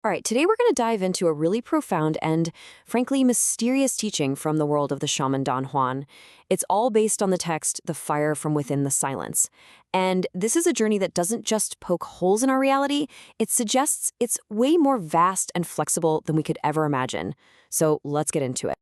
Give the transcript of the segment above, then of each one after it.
All right, today we're going to dive into a really profound and, frankly, mysterious teaching from the world of the shaman Don Juan. It's all based on the text, The Fire from Within the Silence. And this is a journey that doesn't just poke holes in our reality, it suggests it's way more vast and flexible than we could ever imagine. So let's get into it.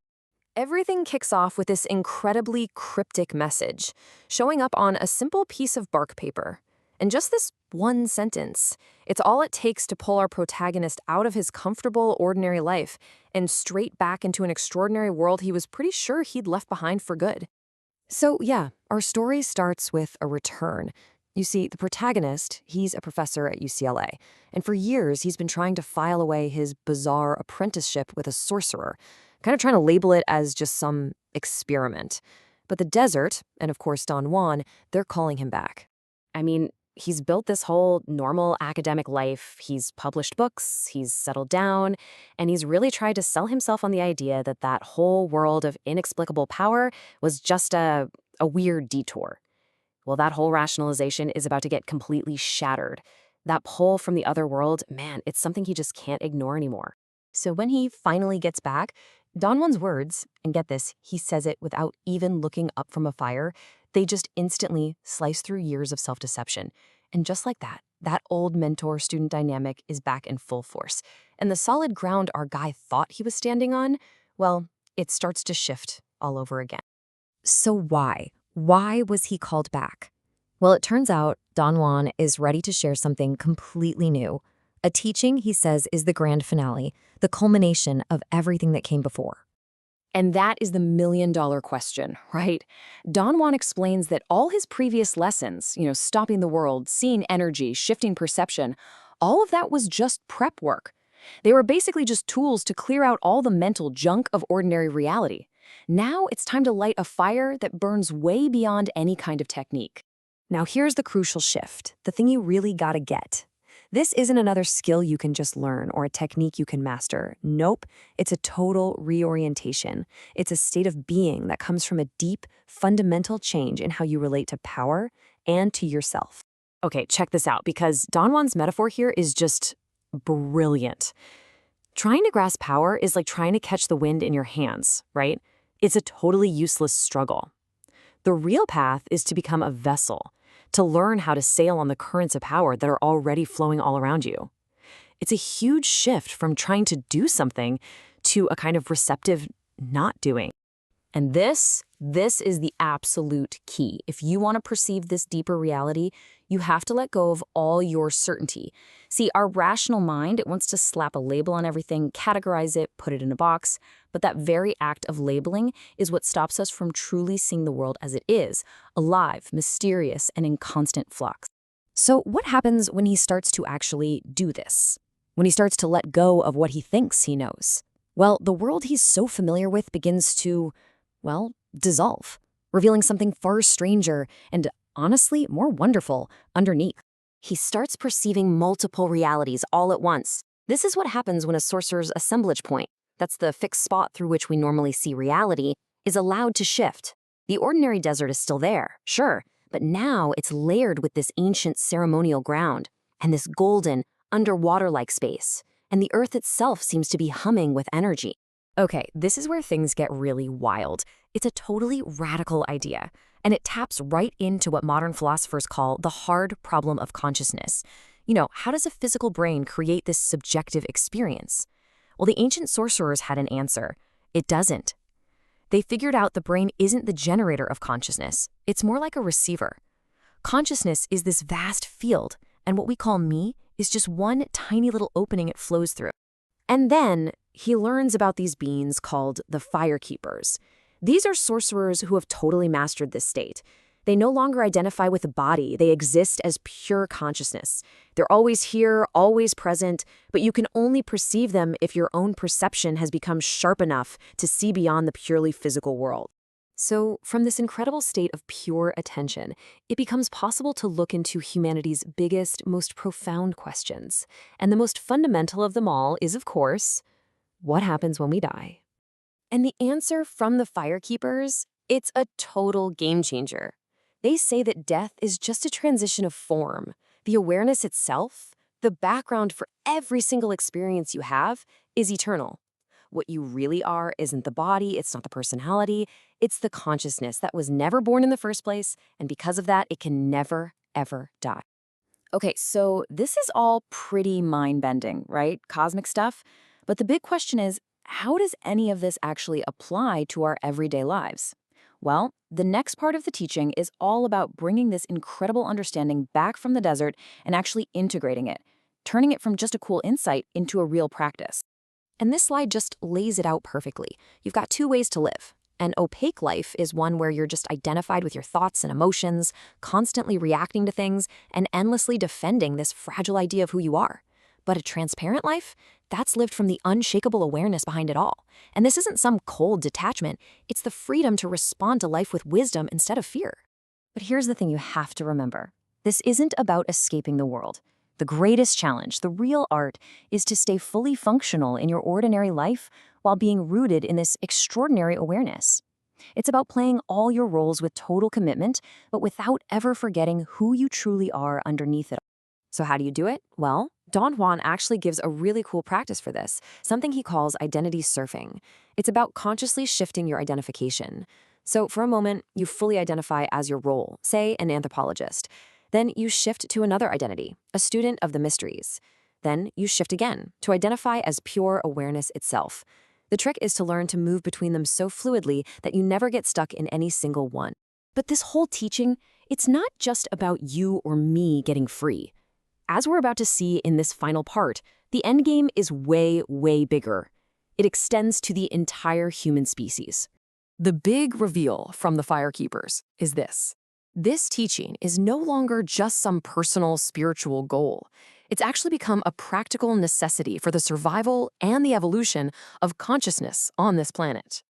Everything kicks off with this incredibly cryptic message, showing up on a simple piece of bark paper. And just this one sentence, it's all it takes to pull our protagonist out of his comfortable, ordinary life and straight back into an extraordinary world he was pretty sure he'd left behind for good. So yeah, our story starts with a return. You see, the protagonist, he's a professor at UCLA, and for years he's been trying to file away his bizarre apprenticeship with a sorcerer, kind of trying to label it as just some experiment. But the desert, and of course Don Juan, they're calling him back. I mean, he's built this whole normal academic life, he's published books, he's settled down, and he's really tried to sell himself on the idea that that whole world of inexplicable power was just a weird detour. Well, that whole rationalization is about to get completely shattered. That pull from the other world, man, it's something he just can't ignore anymore. So when he finally gets back, Don Juan's words, and get this, he says it without even looking up from a fire, they just instantly slice through years of self-deception. And just like that, that old mentor-student dynamic is back in full force. And the solid ground our guy thought he was standing on, well, it starts to shift all over again. So why? Why was he called back? Well, it turns out Don Juan is ready to share something completely new. A teaching, he says, is the grand finale, the culmination of everything that came before. And that is the million-dollar question, right? Don Juan explains that all his previous lessons, stopping the world, seeing energy, shifting perception, all of that was just prep work. They were basically just tools to clear out all the mental junk of ordinary reality. Now it's time to light a fire that burns way beyond any kind of technique. Now here's the crucial shift, the thing you really gotta get. This isn't another skill you can just learn or a technique you can master. Nope, it's a total reorientation. It's a state of being that comes from a deep, fundamental change in how you relate to power and to yourself. Okay, check this out, because Don Juan's metaphor here is just brilliant. Trying to grasp power is like trying to catch the wind in your hands, right? It's a totally useless struggle. The real path is to become a vessel, to learn how to sail on the currents of power that are already flowing all around you. It's a huge shift from trying to do something to a kind of receptive not doing. And this is the absolute key. If you want to perceive this deeper reality, you have to let go of all your certainty. See, our rational mind, it wants to slap a label on everything, categorize it, put it in a box, but that very act of labeling is what stops us from truly seeing the world as it is, alive, mysterious, and in constant flux. So what happens when he starts to actually do this? When he starts to let go of what he thinks he knows? Well, the world he's so familiar with begins to, dissolve, revealing something far stranger and, honestly, more wonderful underneath. He starts perceiving multiple realities all at once. This is what happens when a sorcerer's assemblage point, that's the fixed spot through which we normally see reality, is allowed to shift. The ordinary desert is still there, sure, but now it's layered with this ancient ceremonial ground and this golden, underwater-like space, and the earth itself seems to be humming with energy. Okay, this is where things get really wild. It's a totally radical idea, and it taps right into what modern philosophers call the hard problem of consciousness. How does a physical brain create this subjective experience? Well, the ancient sorcerers had an answer. It doesn't. They figured out the brain isn't the generator of consciousness. It's more like a receiver. Consciousness is this vast field, and what we call me is just one tiny little opening it flows through. And then he learns about these beings called the firekeepers. These are sorcerers who have totally mastered this state. They no longer identify with a body. They exist as pure consciousness. They're always here, always present, but you can only perceive them if your own perception has become sharp enough to see beyond the purely physical world. So, from this incredible state of pure attention, it becomes possible to look into humanity's biggest, most profound questions. And the most fundamental of them all is, of course, what happens when we die? And the answer from the firekeepers, it's a total game changer. They say that death is just a transition of form. The awareness itself, The background for every single experience you have is eternal. What you really are isn't the body, it's not the personality, it's the consciousness that was never born in the first place, and because of that, it can never, ever die. Okay, so this is all pretty mind-bending, right? Cosmic stuff. But the big question is, how does any of this actually apply to our everyday lives? Well, the next part of the teaching is all about bringing this incredible understanding back from the desert and actually integrating it, turning it from just a cool insight into a real practice. And this slide just lays it out perfectly. You've got two ways to live. An opaque life is one where you're just identified with your thoughts and emotions, constantly reacting to things, and endlessly defending this fragile idea of who you are. But a transparent life? That's lived from the unshakable awareness behind it all. And this isn't some cold detachment, it's the freedom to respond to life with wisdom instead of fear. But here's the thing you have to remember. This isn't about escaping the world. The greatest challenge, the real art, is to stay fully functional in your ordinary life while being rooted in this extraordinary awareness. It's about playing all your roles with total commitment, but without ever forgetting who you truly are underneath it. So how do you do it? Well, Don Juan actually gives a really cool practice for this, something he calls identity surfing. It's about consciously shifting your identification. So for a moment, you fully identify as your role, say an anthropologist. Then you shift to another identity, a student of the mysteries. Then you shift again to identify as pure awareness itself. The trick is to learn to move between them so fluidly that you never get stuck in any single one. But this whole teaching, it's not just about you or me getting free. As we're about to see in this final part, the endgame is way, way bigger. It extends to the entire human species. The big reveal from the Firekeepers is this. This teaching is no longer just some personal spiritual goal. It's actually become a practical necessity for the survival and the evolution of consciousness on this planet.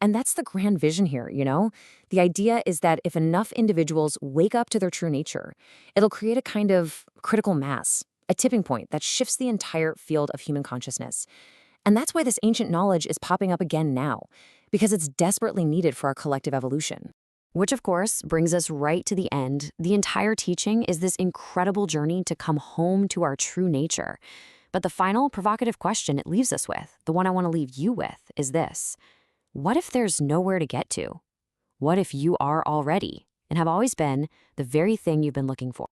And that's the grand vision here, you know? The idea is that if enough individuals wake up to their true nature, it'll create a kind of critical mass, a tipping point that shifts the entire field of human consciousness. And that's why this ancient knowledge is popping up again now, because it's desperately needed for our collective evolution. Which, of course, brings us right to the end. The entire teaching is this incredible journey to come home to our true nature. But the final provocative question it leaves us with, the one I want to leave you with, is this. What if there's nowhere to get to? What if you are already, and have always been, the very thing you've been looking for?